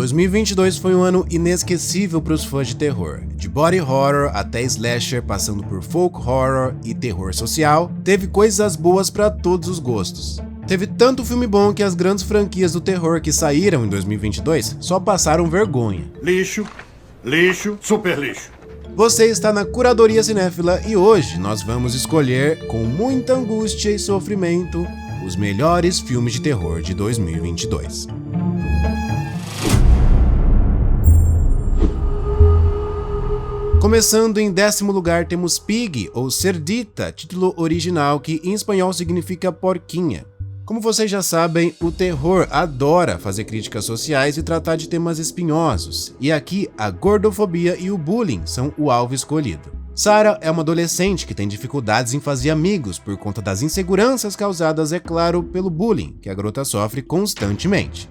2022 foi um ano inesquecível para os fãs de terror. De body horror até slasher, passando por folk horror e terror social, teve coisas boas para todos os gostos. Teve tanto filme bom que as grandes franquias do terror que saíram em 2022 só passaram vergonha. Lixo, lixo, super lixo. Você está na Curadoria Cinéfila e hoje nós vamos escolher, com muita angústia e sofrimento, os melhores filmes de terror de 2022. Começando em 10º lugar temos Pig, ou Cerdita, título original que em espanhol significa porquinha. Como vocês já sabem, o terror adora fazer críticas sociais e tratar de temas espinhosos, e aqui a gordofobia e o bullying são o alvo escolhido. Sarah é uma adolescente que tem dificuldades em fazer amigos por conta das inseguranças causadas, é claro, pelo bullying que a garota sofre constantemente.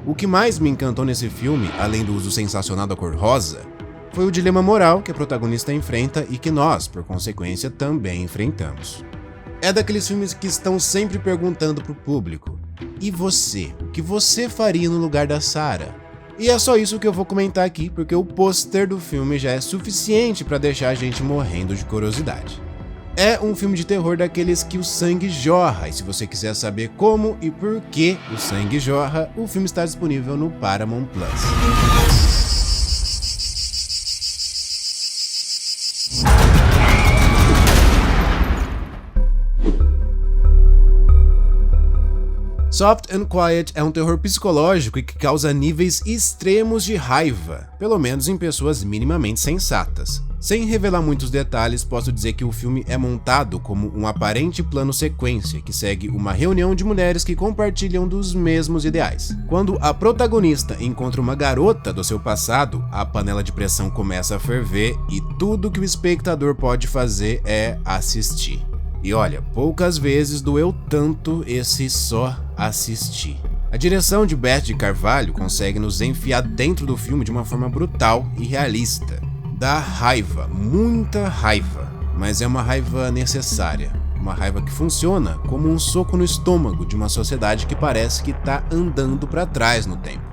O que mais me encantou nesse filme, além do uso sensacional da cor rosa, foi o dilema moral que a protagonista enfrenta e que nós, por consequência, também enfrentamos. É daqueles filmes que estão sempre perguntando pro público: e você? O que você faria no lugar da Sarah? E é só isso que eu vou comentar aqui, porque o pôster do filme já é suficiente para deixar a gente morrendo de curiosidade. É um filme de terror daqueles que o sangue jorra, e se você quiser saber como e por que o sangue jorra, o filme está disponível no Paramount+. Soft and Quiet é um terror psicológico e que causa níveis extremos de raiva, pelo menos em pessoas minimamente sensatas. Sem revelar muitos detalhes, posso dizer que o filme é montado como um aparente plano sequência que segue uma reunião de mulheres que compartilham dos mesmos ideais. Quando a protagonista encontra uma garota do seu passado, a panela de pressão começa a ferver e tudo que o espectador pode fazer é assistir. E olha, poucas vezes doeu tanto esse só assistir. A direção de Beth de Carvalho consegue nos enfiar dentro do filme de uma forma brutal e realista. Dá raiva, muita raiva, mas é uma raiva necessária. Uma raiva que funciona como um soco no estômago de uma sociedade que parece que tá andando para trás no tempo.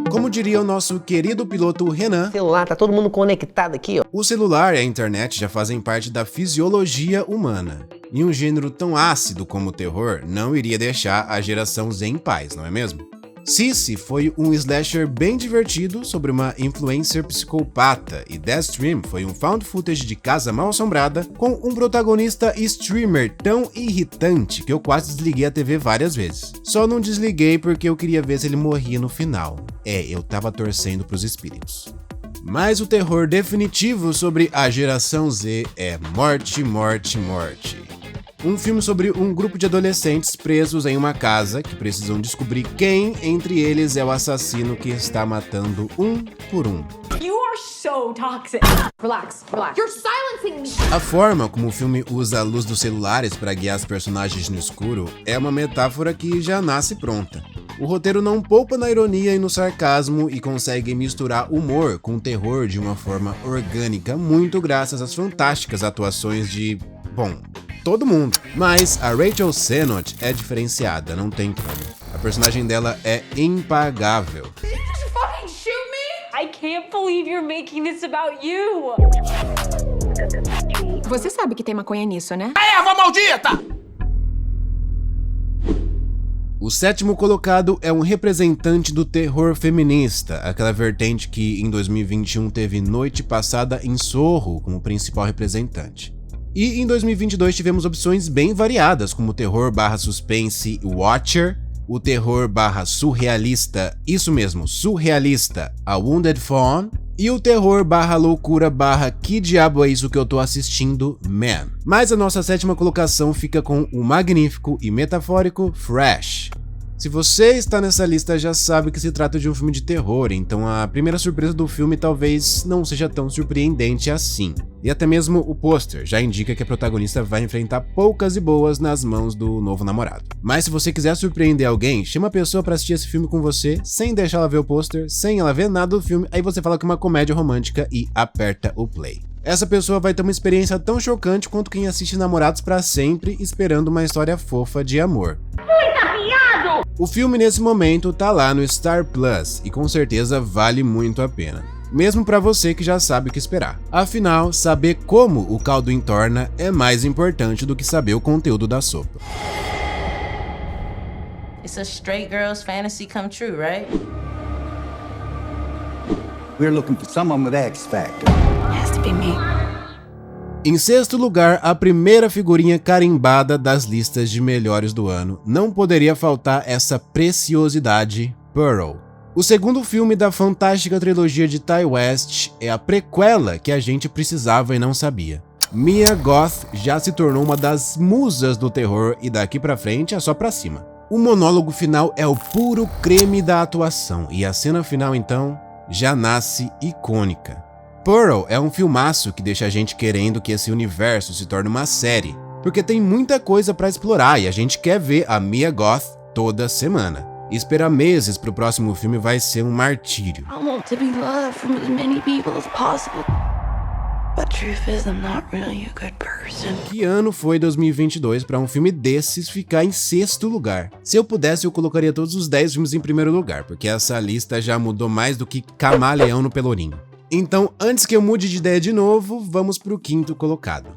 Como diria o nosso querido piloto Renan, celular, tá todo mundo conectado aqui, ó. O celular e a internet já fazem parte da fisiologia humana. E um gênero tão ácido como o terror não iria deixar a geração Z em paz, não é mesmo? Sissy foi um slasher bem divertido sobre uma influencer psicopata, e Death Stream foi um found footage de casa mal assombrada com um protagonista streamer tão irritante que eu quase desliguei a TV várias vezes. Só não desliguei porque eu queria ver se ele morria no final. Eu tava torcendo pros espíritos. Mas o terror definitivo sobre a geração Z é Morte, Morte, Morte. Um filme sobre um grupo de adolescentes presos em uma casa que precisam descobrir quem entre eles é o assassino que está matando um por um. You are so toxic. Relax, relax. You're silencing me. A forma como o filme usa a luz dos celulares para guiar os personagens no escuro é uma metáfora que já nasce pronta. O roteiro não poupa na ironia e no sarcasmo e consegue misturar humor com terror de uma forma orgânica, muito graças às fantásticas atuações de, todo mundo. Mas a Rachel Sennott é diferenciada, não tem como. A personagem dela é impagável. Did you just fucking shoot me? I can't believe you're making this about you. Você sabe que tem maconha nisso, né? A erva maldita! O 7º colocado é um representante do terror feminista, aquela vertente que em 2021 teve Noite Passada em Sorro como principal representante. E em 2022 tivemos opções bem variadas, como o terror / suspense Watcher, o terror / surrealista, isso mesmo, surrealista, A Wounded Fawn, e o terror / loucura / que diabo é isso que eu tô assistindo, Man. Mas a nossa 7ª colocação fica com o magnífico e metafórico Fresh. Se você está nessa lista já sabe que se trata de um filme de terror, então a primeira surpresa do filme talvez não seja tão surpreendente assim. E até mesmo o pôster já indica que a protagonista vai enfrentar poucas e boas nas mãos do novo namorado. Mas se você quiser surpreender alguém, chama a pessoa para assistir esse filme com você, sem deixar ela ver o pôster, sem ela ver nada do filme, aí você fala que é uma comédia romântica e aperta o play. essa pessoa vai ter uma experiência tão chocante quanto quem assiste Namorados pra Sempre esperando uma história fofa de amor. O filme nesse momento tá lá no Star Plus e com certeza vale muito a pena. Mesmo pra você que já sabe o que esperar. Afinal, saber como o caldo entorna é mais importante do que saber o conteúdo da sopa. It's a straight girl's fantasy come true, right? We're looking for someone with X Factor. Has to be me. Em sexto lugar, a primeira figurinha carimbada das listas de melhores do ano, não poderia faltar essa preciosidade, Pearl. O segundo filme da fantástica trilogia de Ti West é a prequela que a gente precisava e não sabia. Mia Goth já se tornou uma das musas do terror e daqui pra frente é só pra cima. O monólogo final é o puro creme da atuação e a cena final então já nasce icônica. Pearl é um filmaço que deixa a gente querendo que esse universo se torne uma série, porque tem muita coisa pra explorar e a gente quer ver a Mia Goth toda semana. E esperar meses pro próximo filme vai ser um martírio. I want to be loved from as many people as possible. But truth is, I'm not really a good person. Que ano foi 2022 pra um filme desses ficar em sexto lugar? Se eu pudesse, eu colocaria todos os 10 filmes em primeiro lugar, porque essa lista já mudou mais do que camaleão no pelourinho. Então, antes que eu mude de ideia de novo, vamos pro quinto colocado.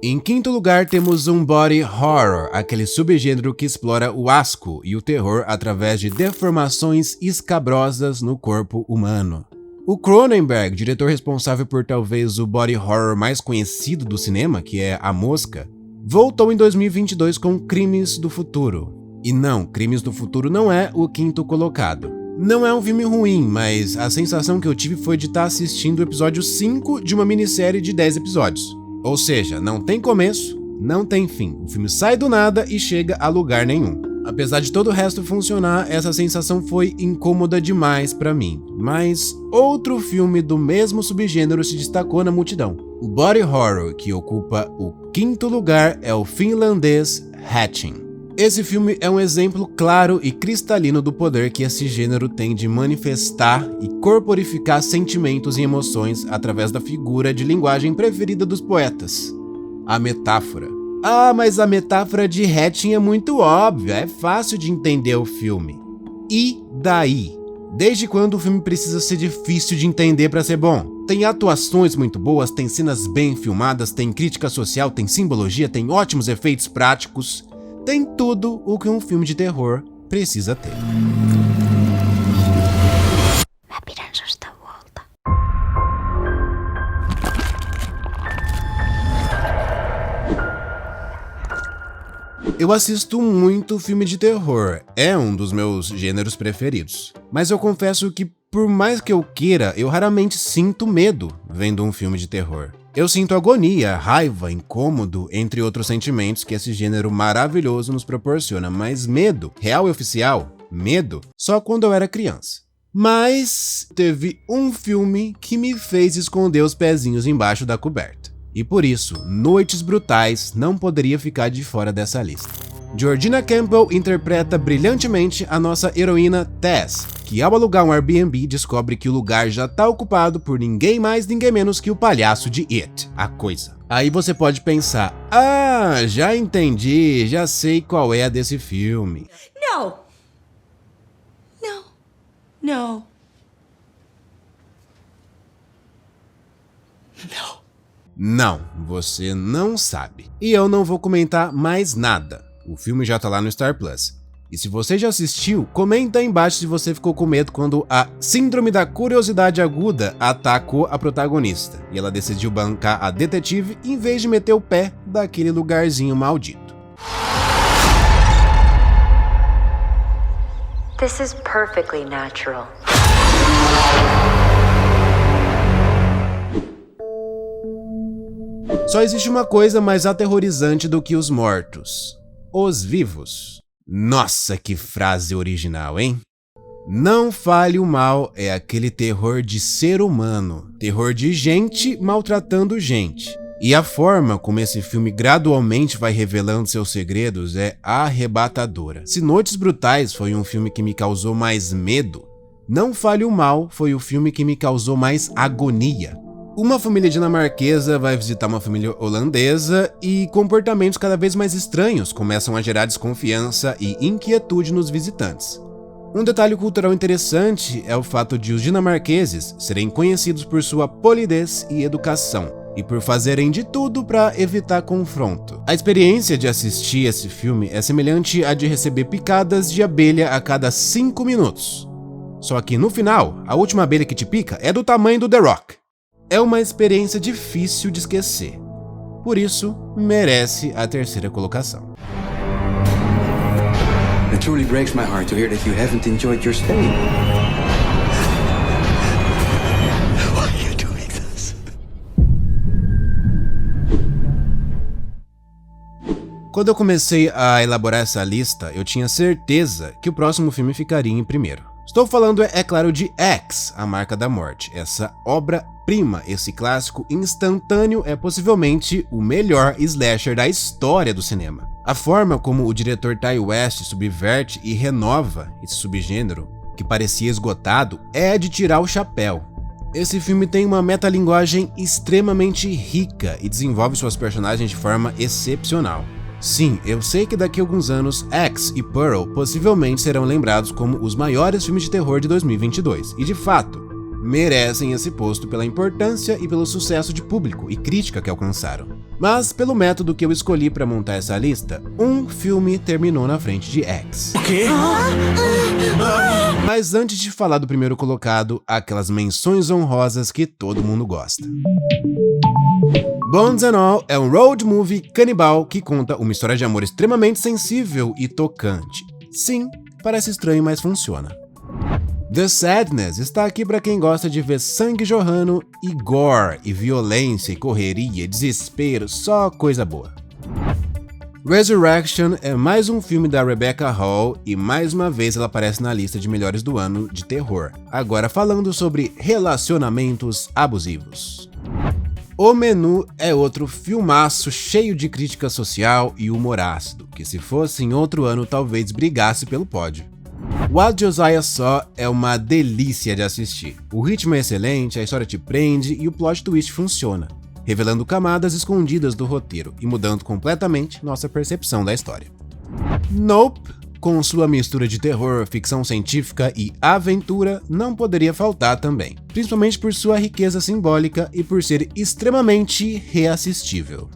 Em quinto lugar temos um body horror, aquele subgênero que explora o asco e o terror através de deformações escabrosas no corpo humano. O Cronenberg, diretor responsável por talvez o body horror mais conhecido do cinema, que é A Mosca, voltou em 2022 com Crimes do Futuro. E não, Crimes do Futuro não é o quinto colocado. Não é um filme ruim, mas a sensação que eu tive foi de estar assistindo o episódio 5 de uma minissérie de 10 episódios. Ou seja, não tem começo, não tem fim. O filme sai do nada e chega a lugar nenhum. Apesar de todo o resto funcionar, essa sensação foi incômoda demais pra mim. Mas outro filme do mesmo subgênero se destacou na multidão. O body horror que ocupa o quinto lugar é o finlandês Hatching. Esse filme é um exemplo claro e cristalino do poder que esse gênero tem de manifestar e corporificar sentimentos e emoções através da figura de linguagem preferida dos poetas, a metáfora. Ah, mas a metáfora de Hatching é muito óbvia, é fácil de entender o filme. E daí? Desde quando o filme precisa ser difícil de entender para ser bom? Tem atuações muito boas, tem cenas bem filmadas, tem crítica social, tem simbologia, tem ótimos efeitos práticos. Tem tudo o que um filme de terror precisa ter. Eu assisto muito filme de terror, é um dos meus gêneros preferidos. Mas eu confesso que, por mais que eu queira, eu raramente sinto medo vendo um filme de terror. Eu sinto agonia, raiva, incômodo, entre outros sentimentos que esse gênero maravilhoso nos proporciona, mas medo, real e oficial, medo, só quando eu era criança. Mas teve um filme que me fez esconder os pezinhos embaixo da coberta. E por isso, Noites Brutais não poderia ficar de fora dessa lista. Georgina Campbell interpreta brilhantemente a nossa heroína Tess, que ao alugar um Airbnb descobre que o lugar já tá ocupado por ninguém mais, ninguém menos que o palhaço de It, a Coisa. Aí você pode pensar, ah, já entendi, já sei qual é a desse filme. No. No. No. No. Não, você não sabe. E eu não vou comentar mais nada. O filme já tá lá no Star Plus. E se você já assistiu, comenta aí embaixo se você ficou com medo quando a síndrome da curiosidade aguda atacou a protagonista e ela decidiu bancar a detetive em vez de meter o pé daquele lugarzinho maldito. This is perfectly natural. Só existe uma coisa mais aterrorizante do que os mortos: os vivos. Nossa, que frase original, hein? Não Fale o Mal é aquele terror de ser humano, terror de gente maltratando gente. E a forma como esse filme gradualmente vai revelando seus segredos é arrebatadora. Se Noites Brutais foi um filme que me causou mais medo, Não Falho Mal foi o filme que me causou mais agonia. Uma família dinamarquesa vai visitar uma família holandesa e comportamentos cada vez mais estranhos começam a gerar desconfiança e inquietude nos visitantes. Um detalhe cultural interessante é o fato de os dinamarqueses serem conhecidos por sua polidez e educação, e por fazerem de tudo para evitar confronto. A experiência de assistir esse filme é semelhante à de receber picadas de abelha a cada 5 minutos. Só que no final, a última abelha que te pica é do tamanho do The Rock. É uma experiência difícil de esquecer. Por isso, merece a terceira colocação. It truly breaks my heart to hear that you haven't enjoyed your stay. Why are you doing this? Quando eu comecei a elaborar essa lista, eu tinha certeza que o próximo filme ficaria em primeiro. Estou falando, é claro, de X, A Marca da Morte. Essa obra-prima, esse clássico instantâneo é possivelmente o melhor slasher da história do cinema. A forma como o diretor Ti West subverte e renova esse subgênero, que parecia esgotado, é de tirar o chapéu. Esse filme tem uma metalinguagem extremamente rica e desenvolve suas personagens de forma excepcional. Sim, eu sei que daqui a alguns anos, X e Pearl possivelmente serão lembrados como os maiores filmes de terror de 2022, e de fato, merecem esse posto pela importância e pelo sucesso de público e crítica que alcançaram. Mas, pelo método que eu escolhi para montar essa lista, um filme terminou na frente de X. O quê? Mas antes de falar do primeiro colocado, aquelas menções honrosas que todo mundo gosta. Bones and All é um road movie canibal que conta uma história de amor extremamente sensível e tocante. Sim, parece estranho, mas funciona. The Sadness está aqui para quem gosta de ver sangue jorrando e gore, e violência, e correria, desespero, só coisa boa. Resurrection é mais um filme da Rebecca Hall e mais uma vez ela aparece na lista de melhores do ano de terror, agora falando sobre relacionamentos abusivos. O Menu é outro filmaço cheio de crítica social e humor ácido, que se fosse em outro ano talvez brigasse pelo pódio. What Josiah Saw é uma delícia de assistir. O ritmo é excelente, a história te prende e o plot twist funciona, revelando camadas escondidas do roteiro e mudando completamente nossa percepção da história. Nope, com sua mistura de terror, ficção científica e aventura, não poderia faltar também, principalmente por sua riqueza simbólica e por ser extremamente reassistível.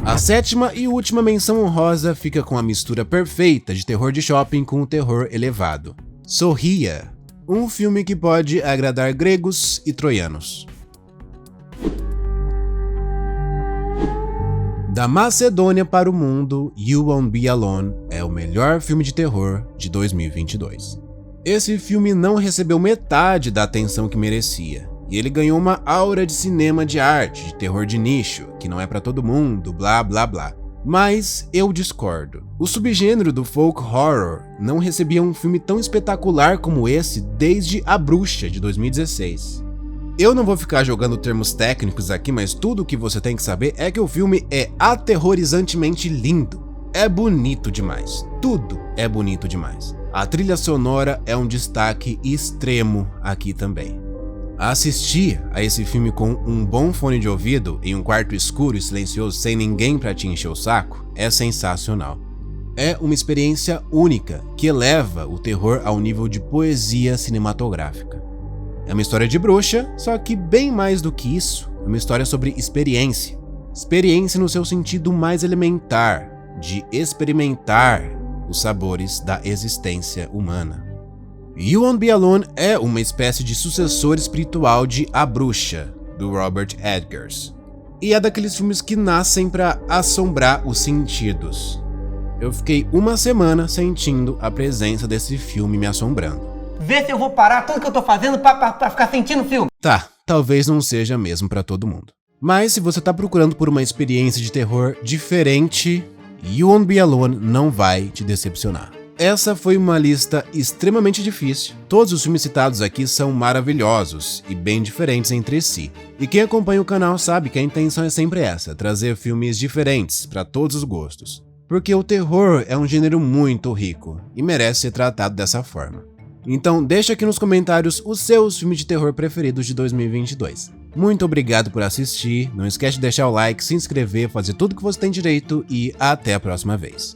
A sétima e última menção honrosa fica com a mistura perfeita de terror de shopping com o terror elevado. Sorria, um filme que pode agradar gregos e troianos. Da Macedônia para o mundo, You Won't Be Alone é o melhor filme de terror de 2022. Esse filme não recebeu metade da atenção que merecia, e ele ganhou uma aura de cinema de arte, de terror de nicho, que não é pra todo mundo, blá blá blá. Mas eu discordo. O subgênero do folk horror não recebia um filme tão espetacular como esse desde A Bruxa, de 2016. Eu não vou ficar jogando termos técnicos aqui, mas tudo o que você tem que saber é que o filme é aterrorizantemente lindo. É bonito demais. Tudo é bonito demais. A trilha sonora é um destaque extremo aqui também. Assistir a esse filme com um bom fone de ouvido em um quarto escuro e silencioso sem ninguém pra te encher o saco é sensacional. É uma experiência única que eleva o terror ao nível de poesia cinematográfica. É uma história de bruxa, só que bem mais do que isso, é uma história sobre experiência. Experiência no seu sentido mais elementar, de experimentar os sabores da existência humana. You Won't Be Alone é uma espécie de sucessor espiritual de A Bruxa, do Robert Eggers. E é daqueles filmes que nascem para assombrar os sentidos. Eu fiquei uma semana sentindo a presença desse filme me assombrando. Vê se eu vou parar tudo que eu tô fazendo pra ficar sentindo o filme. Tá, talvez não seja mesmo pra todo mundo. Mas se você tá procurando por uma experiência de terror diferente, You Won't Be Alone não vai te decepcionar. Essa foi uma lista extremamente difícil. Todos os filmes citados aqui são maravilhosos e bem diferentes entre si. E quem acompanha o canal sabe que a intenção é sempre essa, trazer filmes diferentes para todos os gostos. Porque o terror é um gênero muito rico e merece ser tratado dessa forma. Então deixa aqui nos comentários os seus filmes de terror preferidos de 2022. Muito obrigado por assistir, não esquece de deixar o like, se inscrever, fazer tudo que você tem direito e até a próxima vez.